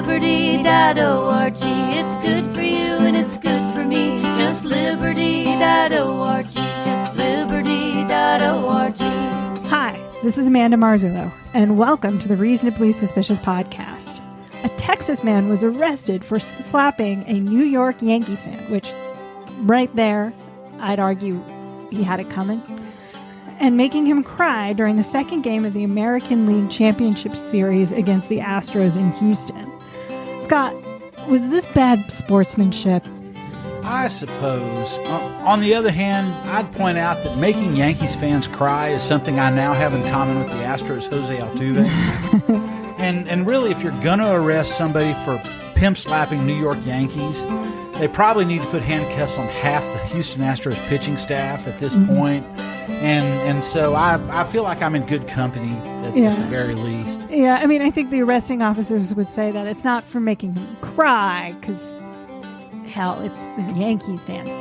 justliberty.org. It's good for you and it's good for me. Justliberty.org. Justliberty.org. Hi, this is Amanda Marzullo, and welcome to the Reasonably Suspicious podcast. A Texas man was arrested for slapping a New York Yankees fan, which, right there, I'd argue he had it coming, and making him cry during the second game of the American League Championship Series against the Astros in Houston. Scott, was this bad sportsmanship? I suppose. On the other hand, I'd point out that making Yankees fans cry is something I now have in common with the Astros' Jose Altuve. and really, if you're going to arrest somebody for pimp slapping New York Yankees, they probably need to put handcuffs on half the Houston Astros pitching staff at this point. And so I feel like I'm in good company at the very least. Yeah, I mean, I think the arresting officers would say that it's not for making him cry, because, hell, it's the Yankees fans.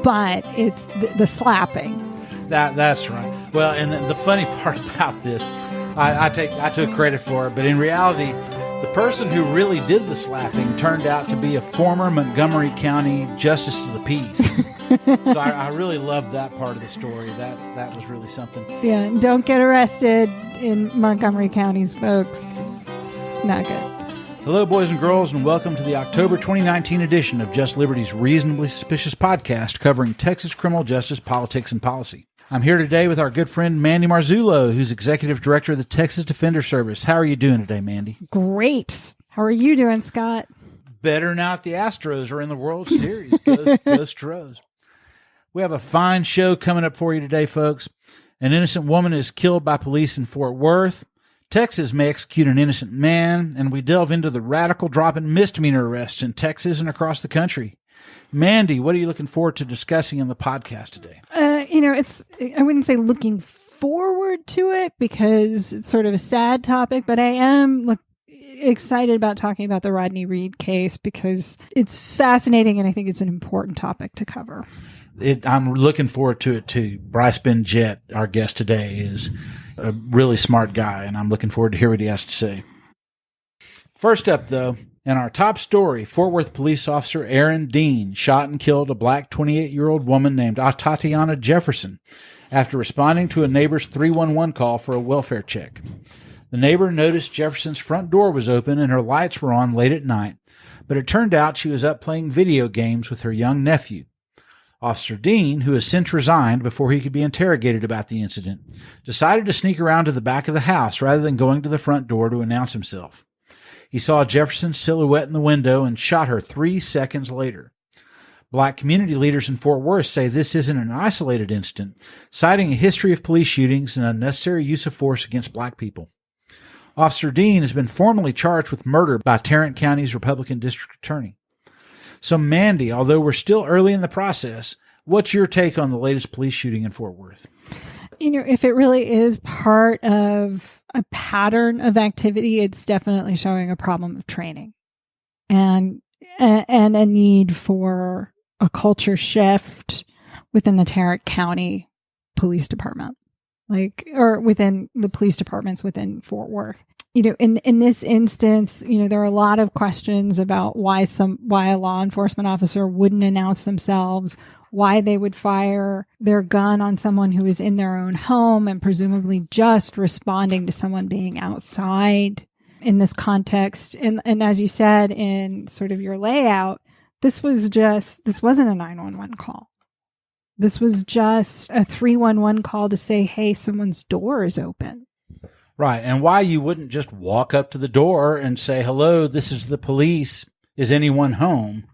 But it's the slapping. That's right. Well, and the funny part about this, I took credit for it, but in reality, the person who really did the slapping turned out to be a former Montgomery County Justice of the Peace. So I really loved that part of the story. That was really something. Yeah, don't get arrested in Montgomery counties, folks. It's not good. Hello, boys and girls, and welcome to the October 2019 edition of Just Liberty's Reasonably Suspicious podcast, covering Texas criminal justice, politics, and policy. I'm here today with our good friend Mandy Marzullo, who's Executive Director of the Texas Defender Service. How are you doing today, Mandy? Great. How are you doing, Scott? Better now that the Astros are in the World Series. Go Stros. We have a fine show coming up for you today, folks. An innocent woman is killed by police in Fort Worth. Texas may execute an innocent man, and we delve into the radical drop in misdemeanor arrests in Texas and across the country. Mandy, what are you looking forward to discussing in the podcast today? I wouldn't say looking forward to it because it's sort of a sad topic, but I am excited about talking about the Rodney Reed case because it's fascinating and I think it's an important topic to cover. I'm looking forward to it too. Bryce Benjet, our guest today, is a really smart guy, and I'm looking forward to hear what he has to say. First up, though, in our top story, Fort Worth police officer Aaron Dean shot and killed a black 28-year-old woman named Atatiana Jefferson after responding to a neighbor's 311 call for a welfare check. The neighbor noticed Jefferson's front door was open and her lights were on late at night, but it turned out she was up playing video games with her young nephew. Officer Dean, who has since resigned before he could be interrogated about the incident, decided to sneak around to the back of the house rather than going to the front door to announce himself. He saw Jefferson's silhouette in the window and shot her 3 seconds later. Black community leaders in Fort Worth say this isn't an isolated incident, citing a history of police shootings and unnecessary use of force against black people. Officer Dean has been formally charged with murder by Tarrant County's Republican District Attorney. So, Mandy, although we're still early in the process, what's your take on the latest police shooting in Fort Worth? If it really is part of a pattern of activity, it's definitely showing a problem of training and a need for a culture shift within the Tarrant County Police Department, or within the police departments within Fort Worth. In this instance, there are a lot of questions about why a law enforcement officer wouldn't announce themselves, why they would fire their gun on someone who is in their own home and presumably just responding to someone being outside in this context. And as you said in sort of your layout, this wasn't a 911 call. This was just a 311 call to say, hey, someone's door is open. Right. And why you wouldn't just walk up to the door and say, hello, this is the police. Is anyone home?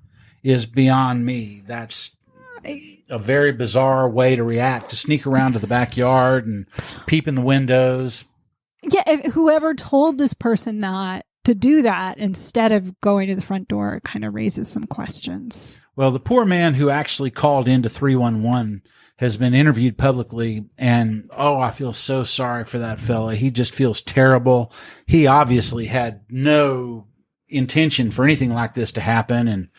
Is beyond me. That's a very bizarre way to react, to sneak around to the backyard and peep in the windows. Yeah. Whoever told this person to do that instead of going to the front door, it kind of raises some questions. Well, the poor man who actually called into 311 has been interviewed publicly, and I feel so sorry for that fella. He just feels terrible. He obviously had no intention for anything like this to happen, and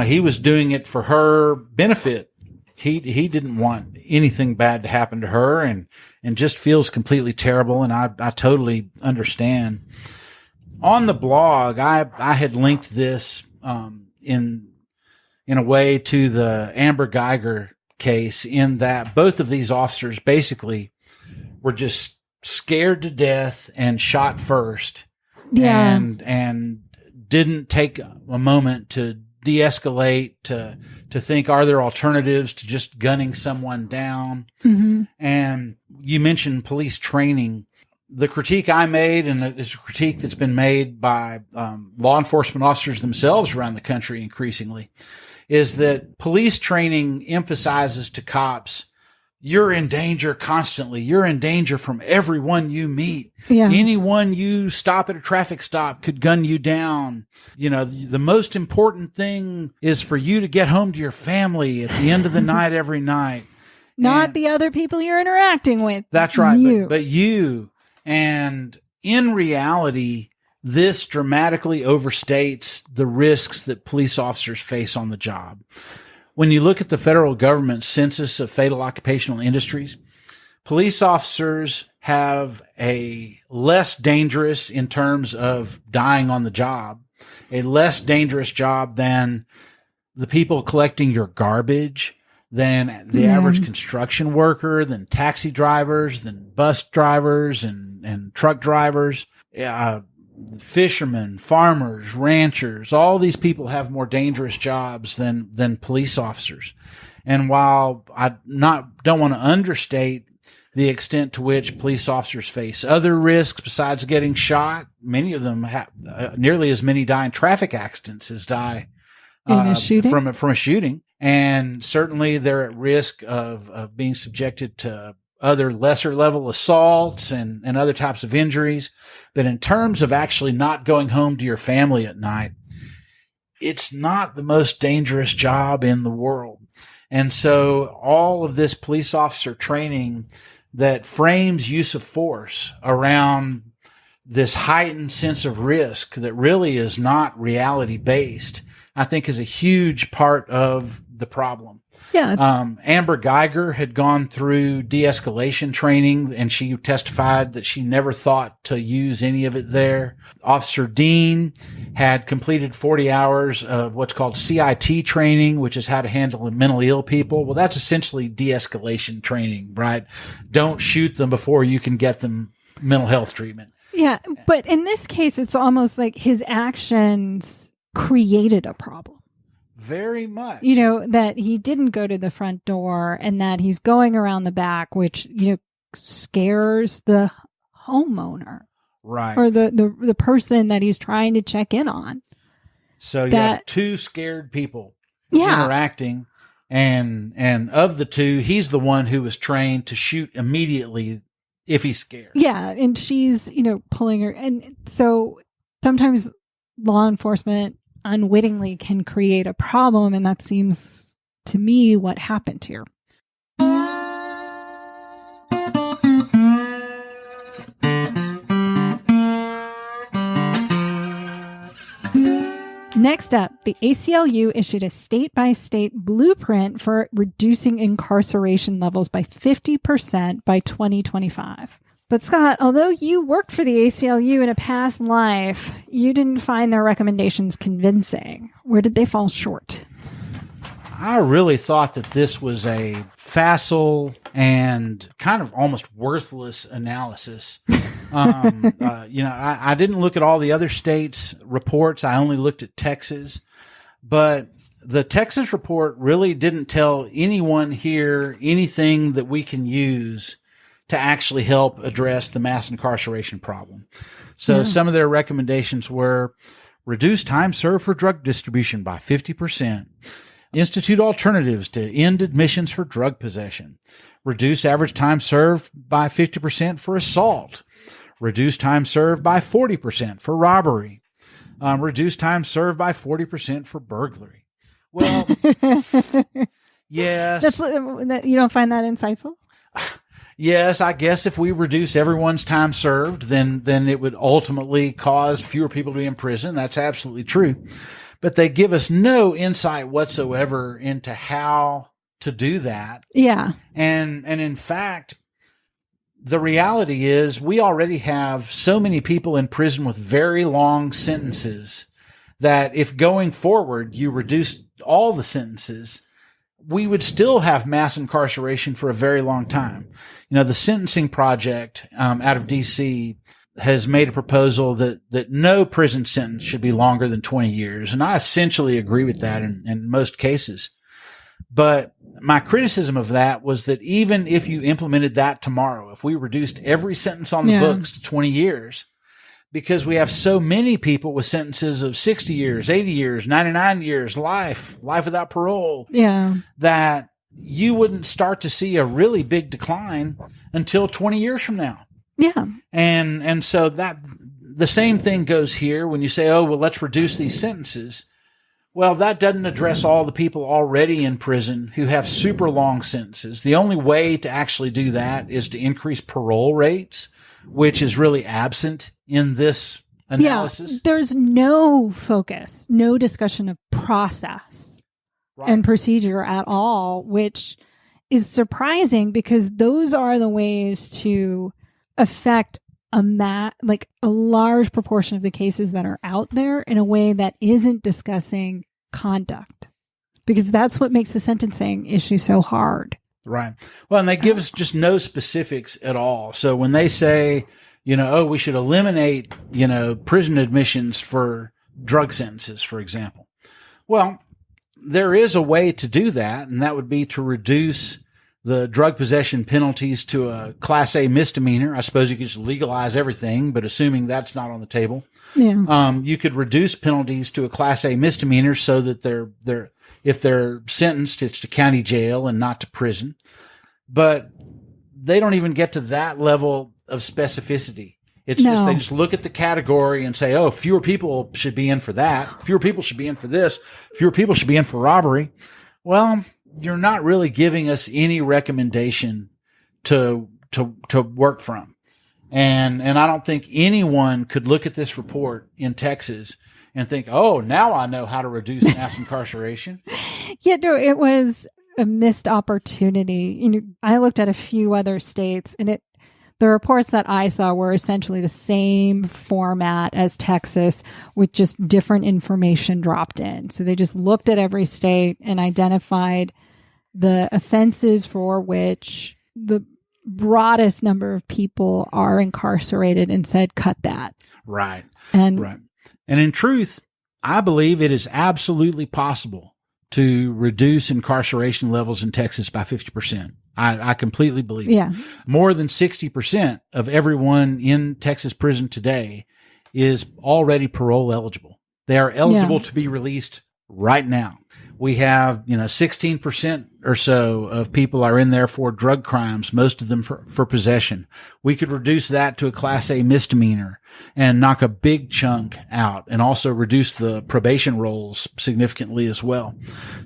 he was doing it for her benefit. He didn't want anything bad to happen to her, and just feels completely terrible, and I totally understand. on the blog, I had linked this in a way to the Amber Geiger case, in that both of these officers basically were just scared to death and shot first. Yeah. And didn't take a moment to de-escalate, to think, are there alternatives to just gunning someone down? Mm-hmm. And you mentioned police training. The critique I made, and it's a critique that's been made by law enforcement officers themselves around the country increasingly, is that police training emphasizes to cops, you're in danger constantly. You're in danger from everyone you meet. Yeah. Anyone you stop at a traffic stop could gun you down. You know, the most important thing is for you to get home to your family at the end of the night every night. Not the other people you're interacting with. That's right. You. But you. And in reality, this dramatically overstates the risks that police officers face on the job. When you look at the federal government's census of fatal occupational industries, police officers have a less dangerous, in terms of dying on the job, a less dangerous job than the people collecting your garbage, than the average construction worker, than taxi drivers, than bus drivers and truck drivers, fishermen, farmers, ranchers. All these people have more dangerous jobs than police officers. And while I don't want to understate the extent to which police officers face other risks besides getting shot, many of them have nearly as many die in traffic accidents as die in a shooting? from a shooting. And certainly they're at risk of being subjected to other lesser level assaults and other types of injuries. But in terms of actually not going home to your family at night, it's not the most dangerous job in the world. And so all of this police officer training that frames use of force around this heightened sense of risk that really is not reality based, I think is a huge part of the problem. Yeah. Amber Geiger had gone through de-escalation training, and she testified that she never thought to use any of it there. Officer Dean had completed 40 hours of what's called CIT training, which is how to handle mentally ill people. Well, that's essentially de-escalation training, right? Don't shoot them before you can get them mental health treatment. Yeah. But in this case, it's almost like his actions created a problem. Very much. You know, that he didn't go to the front door and that he's going around the back, which, you know, scares the homeowner. Right. Or the person that he's trying to check in on. So you have two scared people interacting, and of the two, he's the one who was trained to shoot immediately if he's scared. Yeah, and she's, you know, pulling her. And so sometimes law enforcement unwittingly can create a problem, and that seems to me what happened here. Next up, the ACLU issued a state-by-state blueprint for reducing incarceration levels by 50% by 2025. But Scott, although you worked for the ACLU in a past life, you didn't find their recommendations convincing. Where did they fall short? I really thought that this was a facile and kind of almost worthless analysis. I didn't look at all the other states' reports. I only looked at Texas. But the Texas report really didn't tell anyone here anything that we can use to actually help address the mass incarceration problem. So some of their recommendations were reduce time served for drug distribution by 50%, institute alternatives to end admissions for drug possession, reduce average time served by 50% for assault, reduce time served by 40% for robbery, reduce time served by 40% for burglary. Well, yes. You don't find that insightful? Yes, I guess if we reduce everyone's time served, then it would ultimately cause fewer people to be in prison. That's absolutely true. But they give us no insight whatsoever into how to do that. Yeah. And in fact, the reality is we already have so many people in prison with very long sentences that if going forward you reduce all the sentences, we would still have mass incarceration for a very long time. The Sentencing Project out of D.C. has made a proposal that no prison sentence should be longer than 20 years. And I essentially agree with that in most cases. But my criticism of that was that even if you implemented that tomorrow, if we reduced every sentence on the books to 20 years, because we have so many people with sentences of 60 years, 80 years, 99 years, life without parole, that you wouldn't start to see a really big decline until 20 years from now. Yeah. And so that the same thing goes here when you say, oh, well, let's reduce these sentences. Well, that doesn't address all the people already in prison who have super long sentences. The only way to actually do that is to increase parole rates, which is really absent in this analysis. Yeah, there's no focus, no discussion of process and procedure at all, which is surprising because those are the ways to affect a large proportion of the cases that are out there in a way that isn't discussing conduct, because that's what makes the sentencing issue so hard. Right. Well, and they give us just no specifics at all. So when they say, we should eliminate, prison admissions for drug sentences, for example. Well, there is a way to do that, and that would be to reduce the drug possession penalties to a Class A misdemeanor. I suppose you could just legalize everything, but assuming that's not on the table, you could reduce penalties to a Class A misdemeanor so that if they're sentenced, it's to county jail and not to prison. But they don't even get to that level of specificity. It's just they just look at the category and say, oh, fewer people should be in for that. Fewer people should be in for this. Fewer people should be in for robbery. Well, you're not really giving us any recommendation to work from. And I don't think anyone could look at this report in Texas and think, oh, now I know how to reduce mass incarceration. Yeah, no, it was a missed opportunity. I looked at a few other states, and the reports that I saw were essentially the same format as Texas with just different information dropped in. So they just looked at every state and identified the offenses for which the broadest number of people are incarcerated and said, cut that. Right. And in truth, I believe it is absolutely possible to reduce incarceration levels in Texas by 50%. I completely believe it. More than 60% of everyone in Texas prison today is already parole eligible. They are eligible to be released right now. We have, 16% or so of people are in there for drug crimes, most of them for possession. We could reduce that to a Class A misdemeanor and knock a big chunk out, and also reduce the probation rolls significantly as well.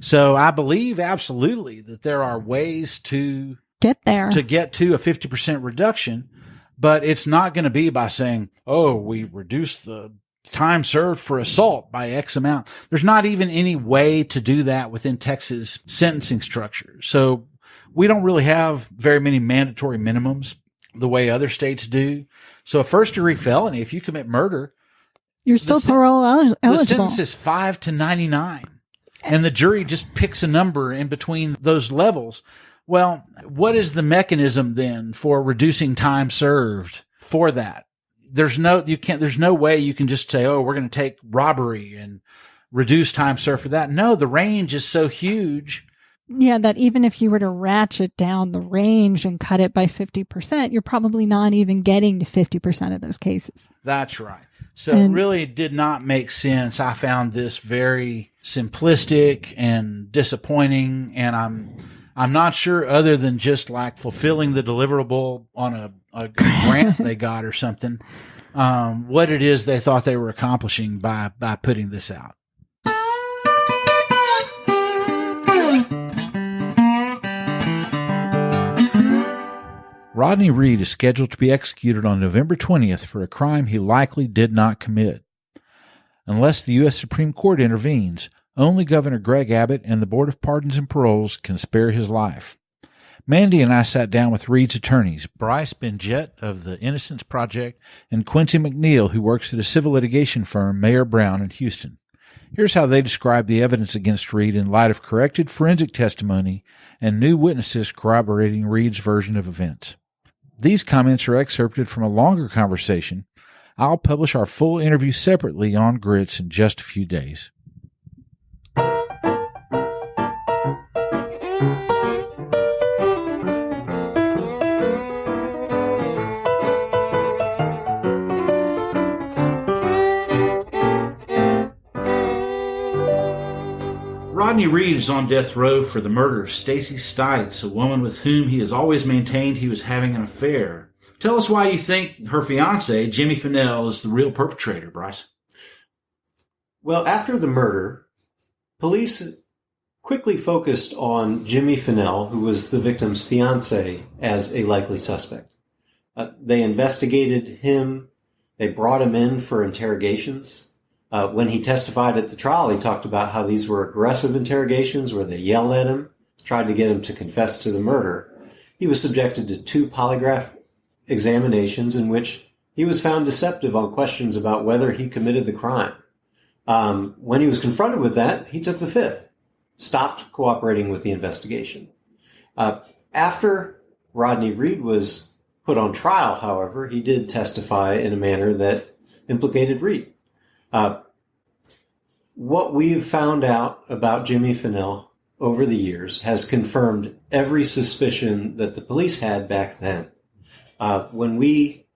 So I believe absolutely that there are ways to get there, to get to a 50% reduction, but it's not going to be by saying, oh, we reduce the time served for assault by X amount. There's not even any way to do that within Texas sentencing structure. So we don't really have very many mandatory minimums the way other states do. So a first-degree felony, if you commit murder, you're still parole eligible. The sentence is 5 to 99, and the jury just picks a number in between those levels. Well, what is the mechanism then for reducing time served for that? There's no way you can just say, oh, we're going to take robbery and reduce time served for that. No, the range is so huge. Yeah, that even if you were to ratchet down the range and cut it by 50%, you're probably not even getting to 50% of those cases. That's right. So it really did not make sense. I found this very simplistic and disappointing, and I'm not sure, other than just like fulfilling the deliverable on a grant they got or something, what it is they thought they were accomplishing by putting this out. Rodney Reed is scheduled to be executed on November 20th for a crime he likely did not commit. Unless the U.S. Supreme Court intervenes, only Governor Greg Abbott and the Board of Pardons and Paroles can spare his life. Mandy and I sat down with Reed's attorneys, Bryce Benjet of the Innocence Project and Quinncy McNeal, who works at a civil litigation firm, Mayer Brown in Houston. Here's how they describe the evidence against Reed in light of corrected forensic testimony and new witnesses corroborating Reed's version of events. These comments are excerpted from a longer conversation. I'll publish our full interview separately on Grits in just a few days. Rodney Reed is on death row for the murder of Stacy Stites, a woman with whom he has always maintained he was having an affair. Tell us why you think her fiancé, Jimmy Finnell, is the real perpetrator, Bryce. Well, after the murder, police quickly focused on Jimmy Finnell, who was the victim's fiancé, as a likely suspect. They investigated him. They brought him in for interrogations. When he testified at the trial, he talked about how these were aggressive interrogations where they yelled at him, tried to get him to confess to the murder. He was subjected to 2 polygraph examinations in which he was found deceptive on questions about whether he committed the crime. When he was confronted with that, he took the 5th, stopped cooperating with the investigation. After Rodney Reed was put on trial, however, he did testify in a manner that implicated Reed. What we've found out about Jimmy Finnell over the years has confirmed every suspicion that the police had back then. When we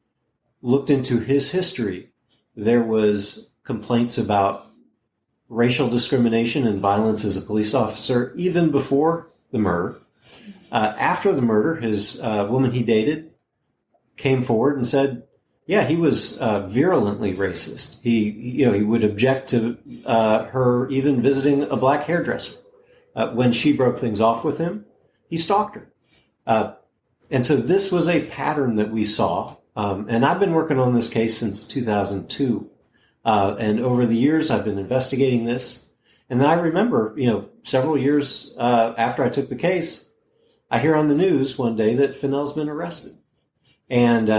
looked into his history, there was complaints about racial discrimination and violence as a police officer even before the murder. After the murder, his woman he dated came forward and said, yeah, he was virulently racist. He would object to her even visiting a black hairdresser. When she broke things off with him, he stalked her. And so this was a pattern that we saw. And I've been working on this case since 2002. And over the years, I've been investigating this. And then I remember, several years after I took the case, I hear on the news one day that Finnell's been arrested. And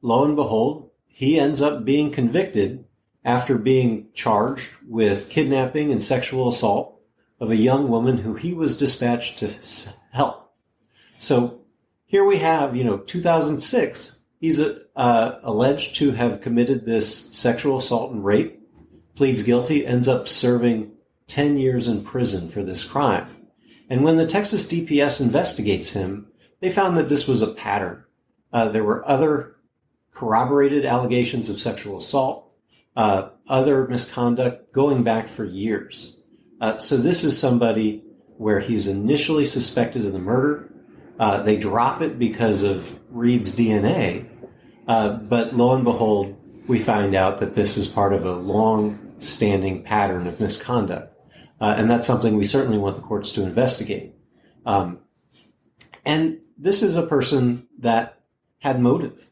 lo and behold, he ends up being convicted after being charged with kidnapping and sexual assault of a young woman who he was dispatched to help. So here we have, 2006, he's alleged to have committed this sexual assault and rape, pleads guilty, ends up serving 10 years in prison for this crime. And when the Texas DPS investigates him, they found that this was a pattern. There were other corroborated allegations of sexual assault, other misconduct going back for years. So this is somebody where he's initially suspected of the murder. They drop it because of Reed's DNA. But lo and behold, we find out that this is part of a long-standing pattern of misconduct. And that's something we certainly want the courts to investigate. And this is a person that had motive.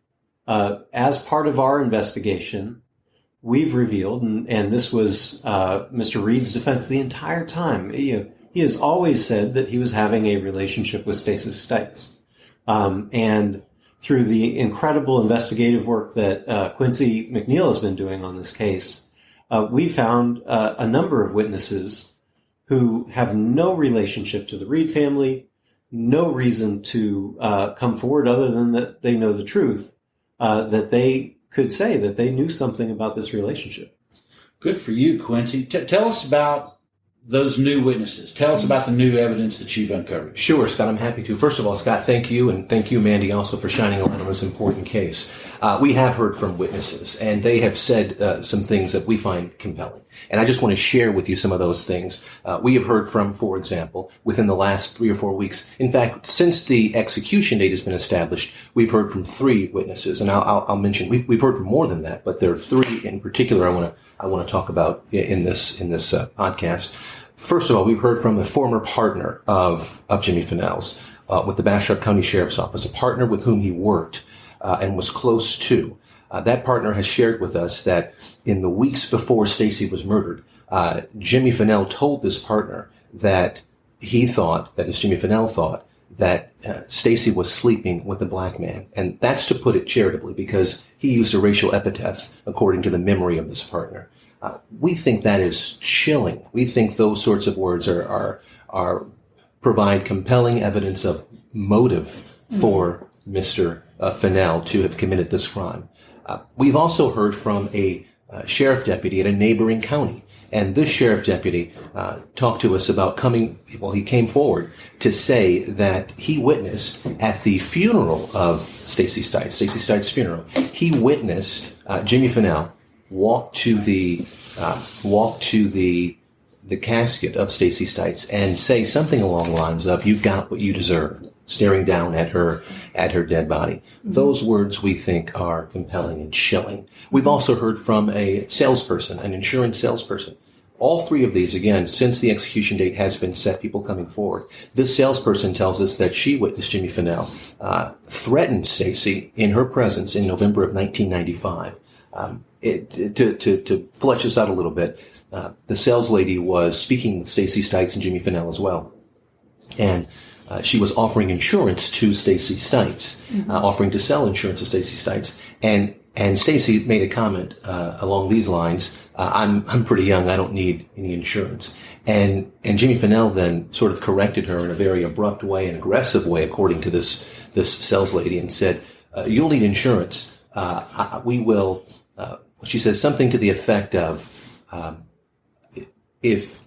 As part of our investigation, we've revealed, and this was Mr. Reed's defense the entire time, he has always said that he was having a relationship with Stacy Stites. And through the incredible investigative work that Quinncy McNeal has been doing on this case, we found a number of witnesses who have no relationship to the Reed family, no reason to come forward other than that they know the truth, that they could say that they knew something about this relationship. Good for you, Quinncy. Tell us about those new witnesses. Tell us about the new evidence that you've uncovered. Sure, Scott, I'm happy to. First of all, Scott, thank you, and thank you, Mandy, also for shining a light on this important case. We have heard from witnesses, and they have said some things that we find compelling. And I just want to share with you some of those things. We have heard from, for example, within the last 3 or 4 weeks, in fact, since the execution date has been established, we've heard from 3 witnesses. And I'll mention, we've heard from more than that, but there are 3 in particular I want to talk about in this podcast. First of all, we've heard from a former partner of Jimmy Finnell's with the Bastrop County Sheriff's Office, a partner with whom he worked and was close to. That partner has shared with us that in the weeks before Stacy was murdered, Jimmy Finnell told this partner that Jimmy Finnell thought that Stacy was sleeping with a black man. And that's to put it charitably, because he used a racial epithet according to the memory of this partner. We think that is chilling. We think those sorts of words are provide compelling evidence of motive for Mr. Fennell to have committed this crime. We've also heard from a sheriff deputy at a neighboring county. And this sheriff deputy talked to us about he came forward to say that he witnessed at the funeral of Stacy Stites' funeral, he witnessed Jimmy Fennell walk to the casket of Stacy Stites and say something along the lines of, "You got what you deserve," staring down at her dead body. Those words we think are compelling and chilling. We've also heard from a salesperson, an insurance salesperson. All three of these, again, since the execution date has been set, people coming forward. This salesperson tells us that she witnessed Jimmy Fennell threaten Stacy in her presence in November of 1995. To flesh this out a little bit, the sales lady was speaking with Stacy Stites and Jimmy Fennell as well. And she was offering insurance to Stacy Stites, offering to sell insurance to Stacy Stites. And Stacy made a comment along these lines, I'm pretty young, I don't need any insurance. And Jimmy Fennell then sort of corrected her in a very abrupt way, an aggressive way, according to this sales lady, and said, "You'll need insurance. We will," she says something to the effect of, if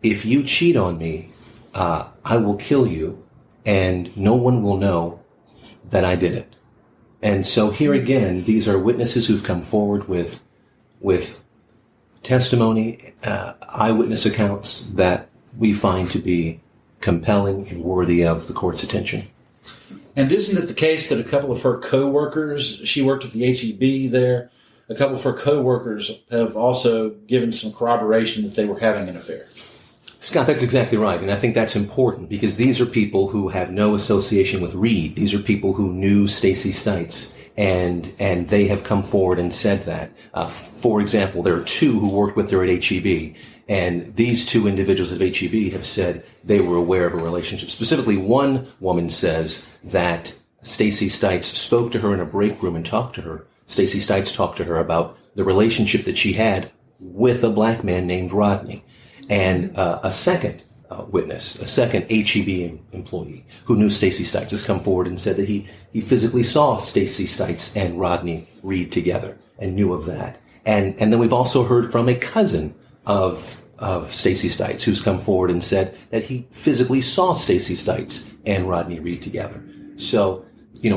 you cheat on me, I will kill you, and no one will know that I did it. And so here again, these are witnesses who've come forward with testimony, eyewitness accounts that we find to be compelling and worthy of the court's attention. And isn't it the case that a couple of her co-workers, she worked at the HEB there, a couple of her co-workers have also given some corroboration that they were having an affair? Scott, that's exactly right. And I think that's important because these are people who have no association with Reed. These are people who knew Stacy Stites, and they have come forward and said that. For example, there are two who worked with her at HEB, and these two individuals at HEB have said they were aware of a relationship. Specifically, one woman says that Stacy Stites spoke to her in a break room and talked to her. Stacy Stites talked to her about the relationship that she had with a black man named Rodney. And a second witness, a second HEB employee who knew Stacy Stites has come forward and said that he physically saw Stacy Stites and Rodney Reed together and knew of that. And then we've also heard from a cousin of Stacy Stites who's come forward and said that he physically saw Stacy Stites and Rodney Reed together. So,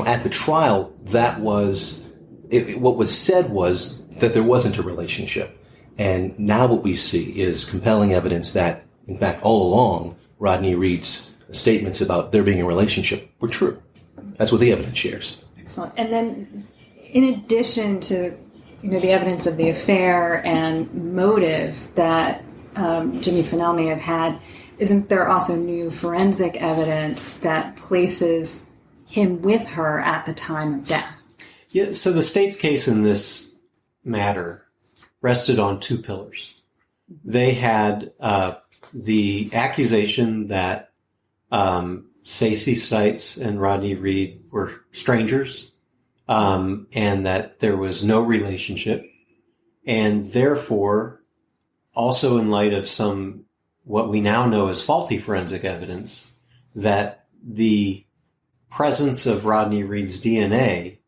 at the trial, that was what was said was that there wasn't a relationship. And now what we see is compelling evidence that, in fact, all along, Rodney Reed's statements about there being a relationship were true. That's what the evidence shares. Excellent. And then, in addition to, the evidence of the affair and motive that Jimmy Fennell may have had, isn't there also new forensic evidence that places him with her at the time of death? Yeah, so the state's case in this matter rested on two pillars. They had the accusation that Stacy Stites and Rodney Reed were strangers, and that there was no relationship, and therefore, also in light of some what we now know as faulty forensic evidence, that the presence of Rodney Reed's DNA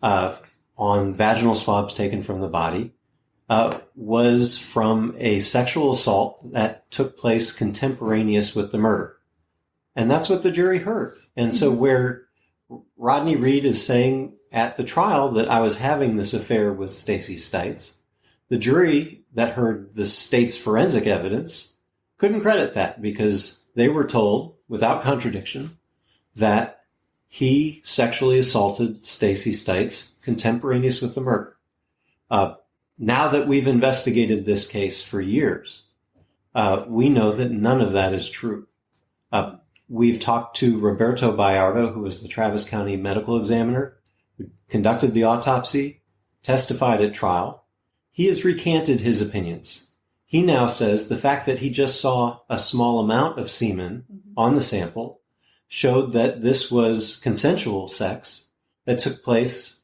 on vaginal swabs taken from the body was from a sexual assault that took place contemporaneous with the murder. And that's what the jury heard. And so where Rodney Reed is saying at the trial that I was having this affair with Stacy Stites, the jury that heard the state's forensic evidence couldn't credit that because they were told, without contradiction, that he sexually assaulted Stacy Stites contemporaneous with the murder. Now that we've investigated this case for years, we know that none of that is true. We've talked to Roberto Bayardo, who was the Travis County medical examiner, who conducted the autopsy, testified at trial. He has recanted his opinions. He now says the fact that he just saw a small amount of semen on the sample showed that this was consensual sex that took place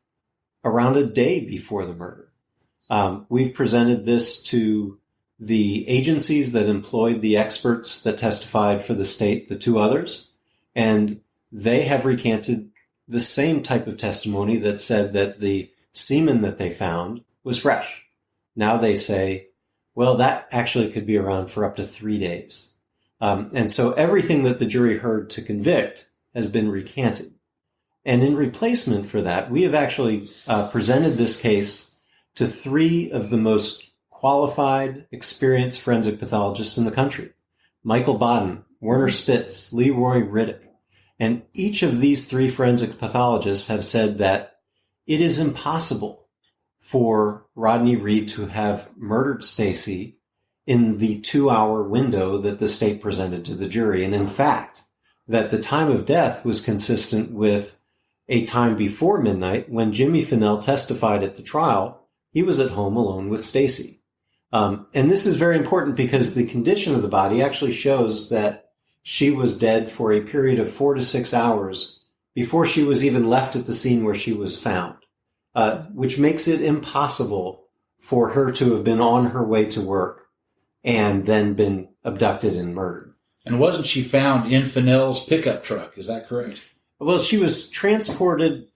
around a day before the murder. We've presented this to the agencies that employed the experts that testified for the state, the two others, and they have recanted the same type of testimony that said that the semen that they found was fresh. Now they say, well, that actually could be around for up to 3 days. And so everything that the jury heard to convict has been recanted. And in replacement for that, we have actually presented this case to 3 of the most qualified, experienced forensic pathologists in the country: Michael Baden, Werner Spitz, Leroy Riddick. And each of these 3 forensic pathologists have said that it is impossible for Rodney Reed to have murdered Stacy in the 2-hour window that the state presented to the jury. And in fact, that the time of death was consistent with a time before midnight when Jimmy Finnell testified at the trial. He was at home alone with Stacy. And this is very important because the condition of the body actually shows that she was dead for a period of 4 to 6 hours before she was even left at the scene where she was found, which makes it impossible for her to have been on her way to work and then been abducted and murdered. And wasn't she found in Finnell's pickup truck? Is that correct? Well, she was transported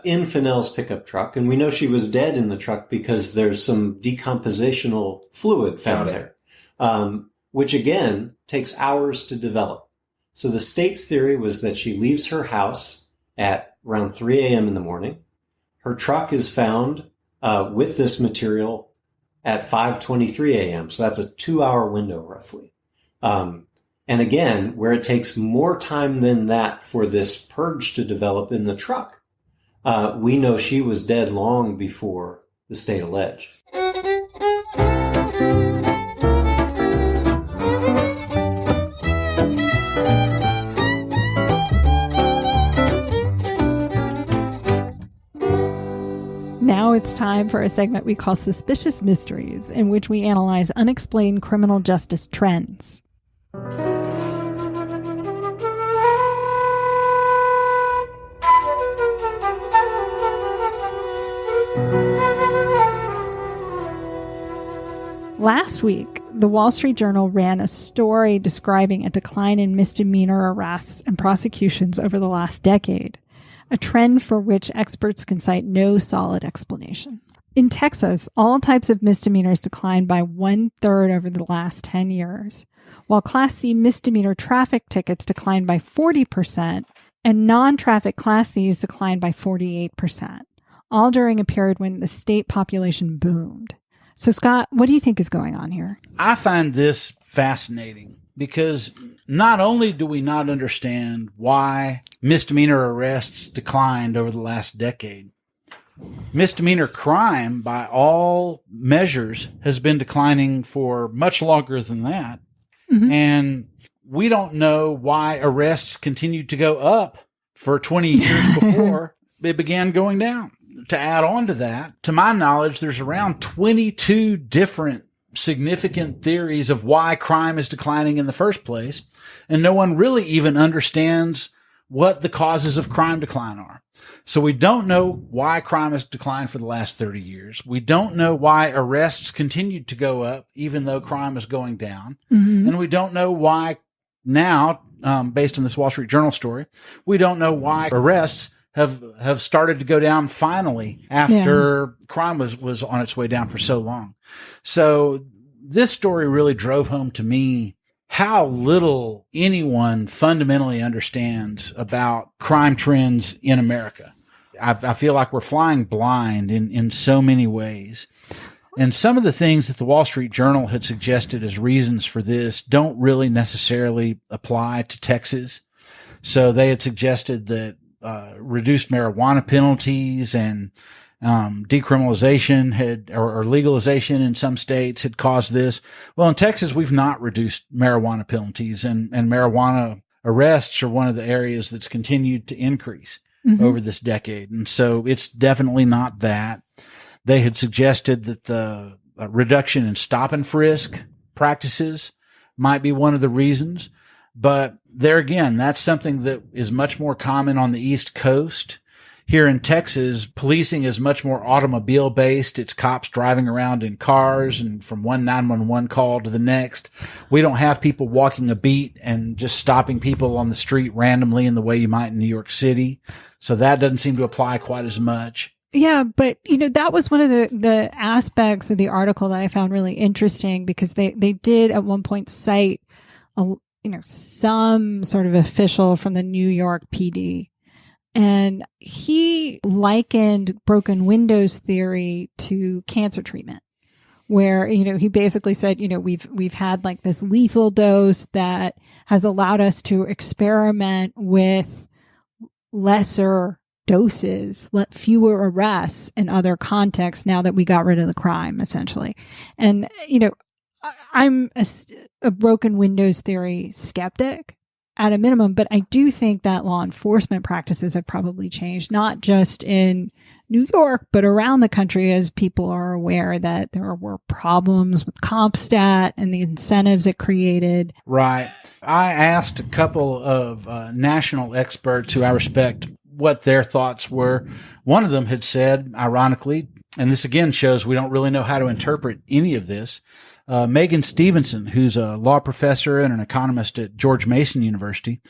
in Finnell's pickup truck, and we know she was dead in the truck because there's some decompositional fluid found there, which again takes hours to develop. So the state's theory was that she leaves her house at around 3 a.m. in the morning. Her truck is found with this material at 5:23 a.m. So that's a 2-hour window roughly. And again, where it takes more time than that for this purge to develop in the truck, we know she was dead long before the state alleged. Now it's time for a segment we call Suspicious Mysteries, in which we analyze unexplained criminal justice trends. Last week, the Wall Street Journal ran a story describing a decline in misdemeanor arrests and prosecutions over the last decade, a trend for which experts can cite no solid explanation. In Texas, all types of misdemeanors declined by 1/3 over the last 10 years, while Class C misdemeanor traffic tickets declined by 40% and non-traffic Class Cs declined by 48%, all during a period when the state population boomed. So, Scott, what do you think is going on here? I find this fascinating because not only do we not understand why misdemeanor arrests declined over the last decade, misdemeanor crime, by all measures, has been declining for much longer than that. Mm-hmm. And we don't know why arrests continued to go up for 20 years before they began going down. To add on to that, to my knowledge, there's around 22 different significant theories of why crime is declining in the first place. And no one really even understands what the causes of crime decline are. So we don't know why crime has declined for the last 30 years. We don't know why arrests continued to go up, even though crime is going down. Mm-hmm. And we don't know why now, based on this Wall Street Journal story, we don't know why arrests have started to go down finally after crime was on its way down for so long. So this story really drove home to me how little anyone fundamentally understands about crime trends in America. I feel like we're flying blind in so many ways. And some of the things that the Wall Street Journal had suggested as reasons for this don't really necessarily apply to Texas. So they had suggested that reduced marijuana penalties and decriminalization or legalization in some states had caused this. Well, in Texas, we've not reduced marijuana penalties, and marijuana arrests are one of the areas that's continued to increase over this decade. And so it's definitely not that. They had suggested that the reduction in stop and frisk practices might be one of the reasons. But there again, that's something that is much more common on the East Coast. Here in Texas, policing is much more automobile based. It's cops driving around in cars and from one 911 call to the next. We don't have people walking a beat and just stopping people on the street randomly in the way you might in New York City. So that doesn't seem to apply quite as much. Yeah, but that was one of the aspects of the article that I found really interesting, because they did at one point cite some sort of official from the New York PD. And he likened broken windows theory to cancer treatment, where, he basically said, we've had like this lethal dose that has allowed us to experiment with lesser doses, fewer arrests in other contexts now that we got rid of the crime, essentially. And, I'm a broken windows theory skeptic at a minimum, but I do think that law enforcement practices have probably changed, not just in New York, but around the country, as people are aware that there were problems with CompStat and the incentives it created. Right. I asked a couple of national experts who I respect what their thoughts were. One of them had said, ironically, and this again shows we don't really know how to interpret any of this, Megan Stevenson, who's a law professor and an economist at George Mason University,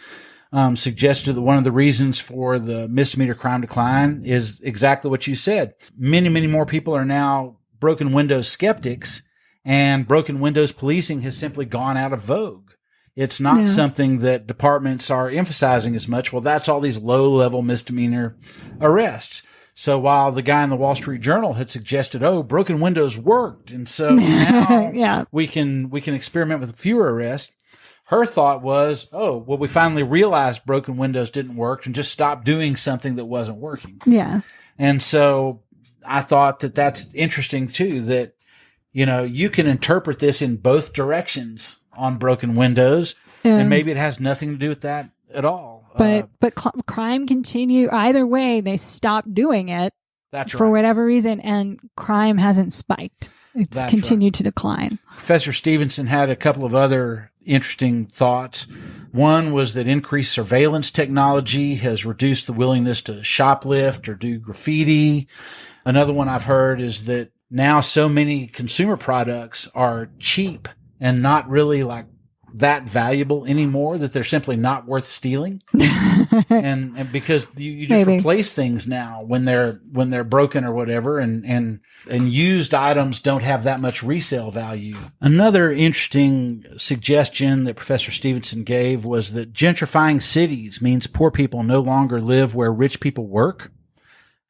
suggested that one of the reasons for the misdemeanor crime decline is exactly what you said. Many, many more people are now broken windows skeptics, and broken windows policing has simply gone out of vogue. It's not something that departments are emphasizing as much. Well, that's all these low-level misdemeanor arrests. So while the guy in the Wall Street Journal had suggested, broken windows worked, and so now we can experiment with fewer arrests, her thought was, we finally realized broken windows didn't work and just stopped doing something that wasn't working. Yeah. And so I thought that that's interesting too, that, you can interpret this in both directions on broken windows, and maybe it has nothing to do with that at all. But crime continue either way. They stopped doing it. That's right. For whatever reason, and crime hasn't spiked. It's continued to decline. Professor Stevenson had a couple of other interesting thoughts. One was that increased surveillance technology has reduced the willingness to shoplift or do graffiti. Another one I've heard is that now so many consumer products are cheap and not really like that valuable anymore, that they're simply not worth stealing. and because you just replace things now when they're broken or whatever, and used items don't have that much resale value. Another interesting suggestion that Professor Stevenson gave was that gentrifying cities means poor people no longer live where rich people work.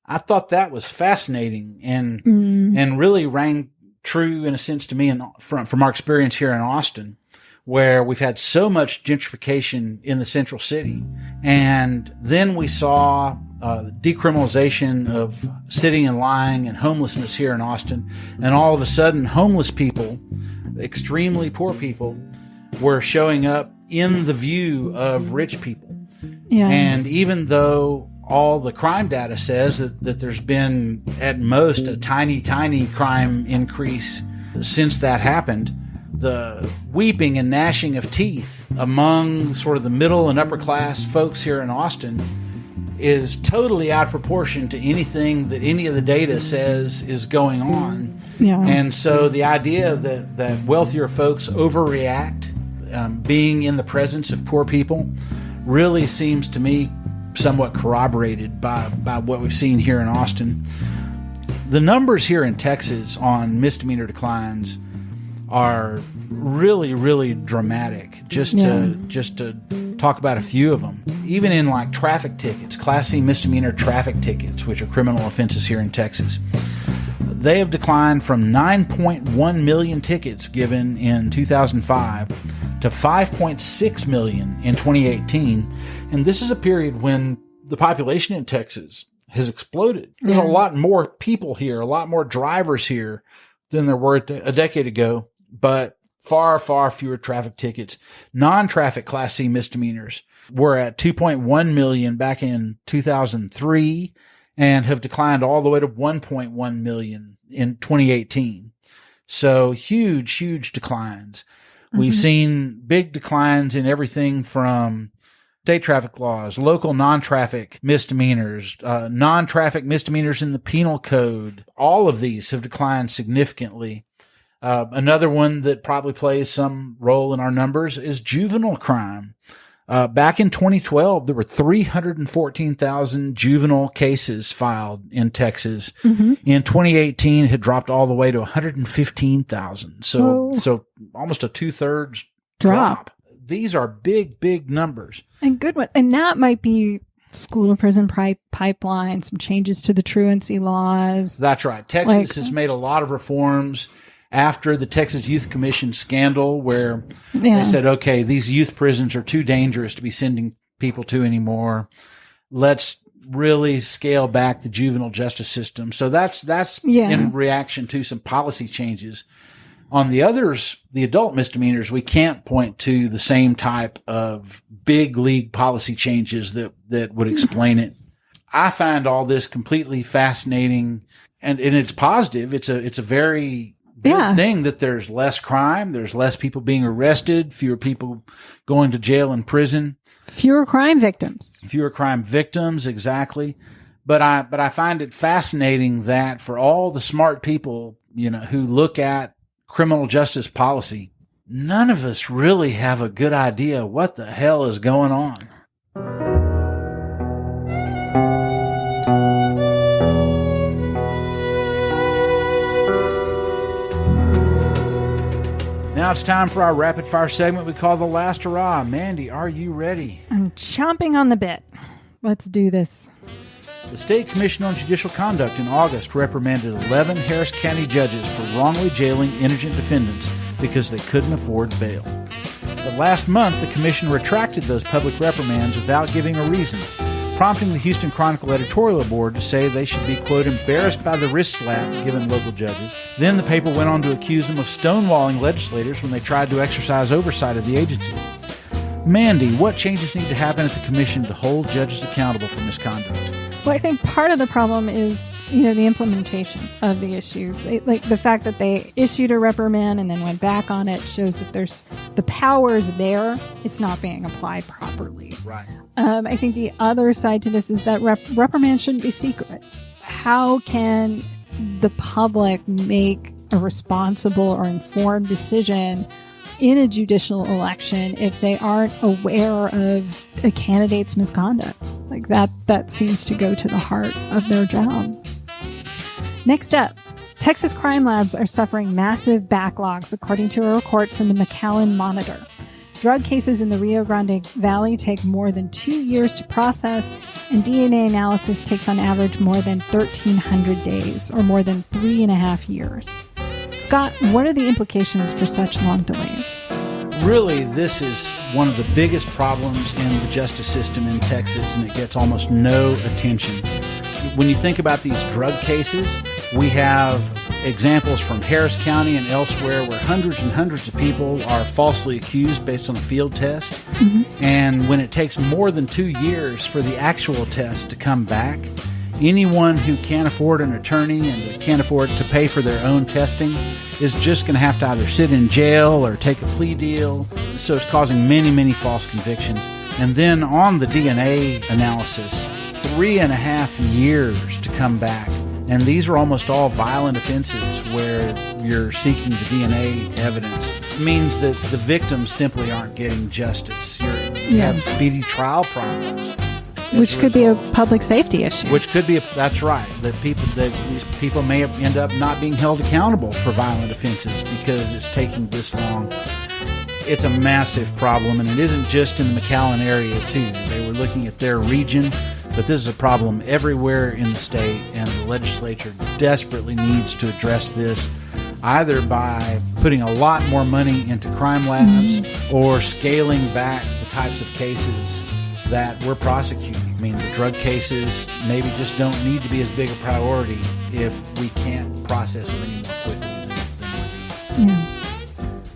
I thought that was fascinating and really rang true in a sense to me from our experience here in Austin, where we've had so much gentrification in the central city. And then we saw decriminalization of sitting and lying and homelessness here in Austin. And all of a sudden, homeless people, extremely poor people, were showing up in the view of rich people. Yeah. And even though all the crime data says that there's been at most a tiny, tiny crime increase since that happened, the weeping and gnashing of teeth among sort of the middle and upper class folks here in Austin is totally out of proportion to anything that any of the data says is going on. Yeah. And so the idea that wealthier folks overreact, being in the presence of poor people, really seems to me somewhat corroborated by what we've seen here in Austin. The numbers here in Texas on misdemeanor declines are really, really dramatic. Just to talk about a few of them, even in like traffic tickets, Class C misdemeanor traffic tickets, which are criminal offenses here in Texas, they have declined from 9.1 million tickets given in 2005 to 5.6 million in 2018. And this is a period when the population in Texas has exploded. There's a lot more people here, a lot more drivers here than there were a decade ago, but far, far fewer traffic tickets. Non-traffic Class C misdemeanors were at 2.1 million back in 2003 and have declined all the way to 1.1 million in 2018. So huge, huge declines. We've seen big declines in everything from state traffic laws, local non-traffic misdemeanors, non-traffic misdemeanors in the penal code. All of these have declined significantly. Another one that probably plays some role in our numbers is juvenile crime. Back in 2012, there were 314,000 juvenile cases filed in Texas. In 2018, it had dropped all the way to 115,000. So almost a 2/3 drop. These are big, big numbers. And good one. And that might be school to prison pipeline, some changes to the truancy laws. That's right. Texas has made a lot of reforms after the Texas Youth Commission scandal, where they said, okay, these youth prisons are too dangerous to be sending people to anymore. Let's really scale back the juvenile justice system. So that's in reaction to some policy changes. On the others, the adult misdemeanors, we can't point to the same type of big league policy changes that would explain it. I find all this completely fascinating, and it's positive. It's a very good thing that there's less crime, there's less people being arrested, fewer people going to jail and prison. Fewer crime victims. Fewer crime victims, exactly. But I find it fascinating that for all the smart people, who look at criminal justice policy, none of us really have a good idea what the hell is going on. Now it's time for our rapid fire segment we call the Last Hurrah. Mandy, are you ready? I'm chomping on the bit. Let's do this. The State Commission on Judicial Conduct in August reprimanded 11 Harris County judges for wrongly jailing indigent defendants because they couldn't afford bail. But last month, the commission retracted those public reprimands without giving a reason, prompting the Houston Chronicle editorial board to say they should be, quote, embarrassed by the wrist slap given local judges. Then the paper went on to accuse them of stonewalling legislators when they tried to exercise oversight of the agency. Mandy, what changes need to happen at the commission to hold judges accountable for misconduct? Well, I think part of the problem is, the implementation of the issue. Like the fact that they issued a reprimand and then went back on it shows that there's the powers there. It's not being applied properly. Right. I think the other side to this is that reprimands shouldn't be secret. How can the public make a responsible or informed decision in a judicial election if they aren't aware of a candidate's misconduct? Like that seems to go to the heart of their job. Next up, Texas crime labs are suffering massive backlogs, according to a report from the McAllen Monitor. Drug cases in the Rio Grande Valley take more than 2 years to process, and DNA analysis takes on average more than 1,300 days, or more than 3.5 years. Scott, what are the implications for such long delays? Really, this is one of the biggest problems in the justice system in Texas, and it gets almost no attention. When you think about these drug cases, we have examples from Harris County and elsewhere where hundreds and hundreds of people are falsely accused based on a field test. Mm-hmm. And when it takes more than 2 years for the actual test to come back, anyone who can't afford an attorney and can't afford to pay for their own testing is just going to have to either sit in jail or take a plea deal. So it's causing many, many false convictions. And then on the DNA analysis, 3.5 years to come back. And these are almost all violent offenses where you're seeking the DNA evidence. It means that the victims simply aren't getting justice. You have speedy trial problems. Which could be a public safety issue. Which could be, that's right. These people may end up not being held accountable for violent offenses because it's taking this long. It's a massive problem, and it isn't just in the McAllen area, too. They were looking at their region, but this is a problem everywhere in the state, and the legislature desperately needs to address this, either by putting a lot more money into crime labs or scaling back the types of cases that we're prosecuting. I mean, the drug cases maybe just don't need to be as big a priority if we can't process them any more quickly than we do. Yeah.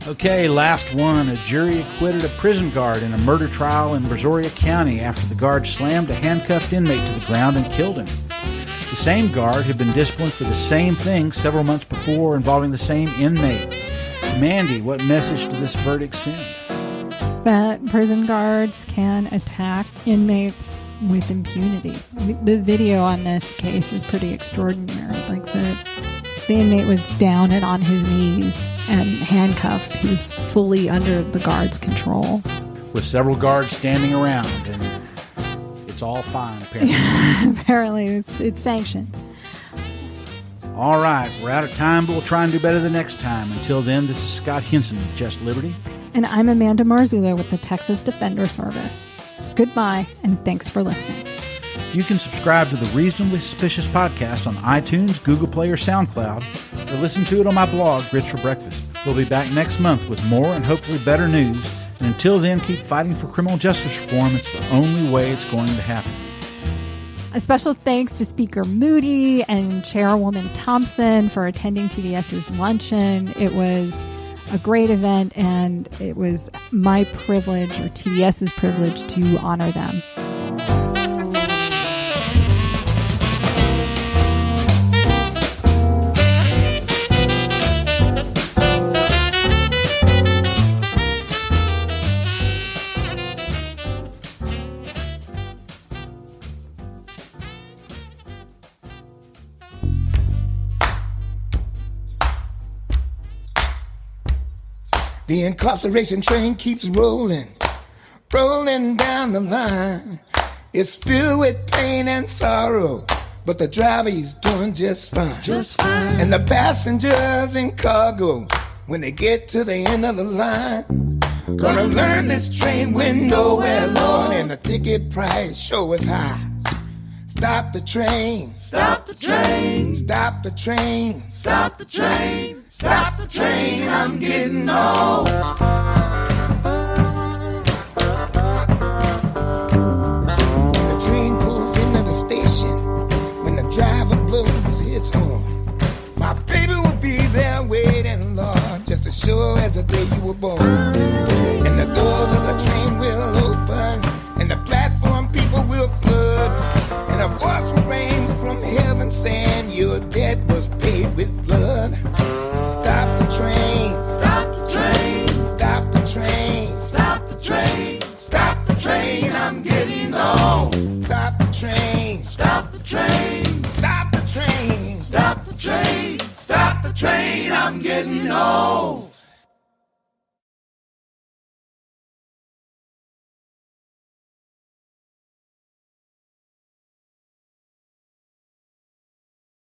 Okay, last one. A jury acquitted a prison guard in a murder trial in Brazoria County after the guard slammed a handcuffed inmate to the ground and killed him. The same guard had been disciplined for the same thing several months before involving the same inmate. Mandy, what message did this verdict send? That prison guards can attack inmates with impunity. The video on this case is pretty extraordinary. Like the inmate was down and on his knees and handcuffed. He was fully under the guards' control. With several guards standing around, and it's all fine, apparently. Apparently, it's sanctioned. All right, we're out of time, but we'll try and do better the next time. Until then, this is Scott Henson with Just Liberty. And I'm Amanda Marzullo with the Texas Defender Service. Goodbye, and thanks for listening. You can subscribe to the Reasonably Suspicious podcast on iTunes, Google Play, or SoundCloud, or listen to it on my blog, Grits for Breakfast. We'll be back next month with more and hopefully better news. And until then, keep fighting for criminal justice reform. It's the only way it's going to happen. A special thanks to Speaker Moody and Chairwoman Thompson for attending TDS's luncheon. It was a great event, and it was my privilege, or TDS's privilege, to honor them. The incarceration train keeps rolling, rolling down the line. It's filled with pain and sorrow, but the driver, he's doing just fine. Just fine. And the passengers in cargo, when they get to the end of the line, gonna learn this train went nowhere, Lord, and the ticket price sure is high. Stop the train. Stop the train. Stop the train. Stop the train. Stop the train, I'm getting old. The train pulls into the station when the driver blows his horn. My baby will be there waiting, Lord, just as sure as the day you were born. And the doors of the train will open, and the platform people will flood. And a voice will ring from heaven saying your debt was paid with blood. Stop the train. Stop the train. Stop the train. Stop the train. Stop the train, I'm getting old. Stop the train. Stop the train. Stop the train. Stop the train. Stop the train, I'm getting old.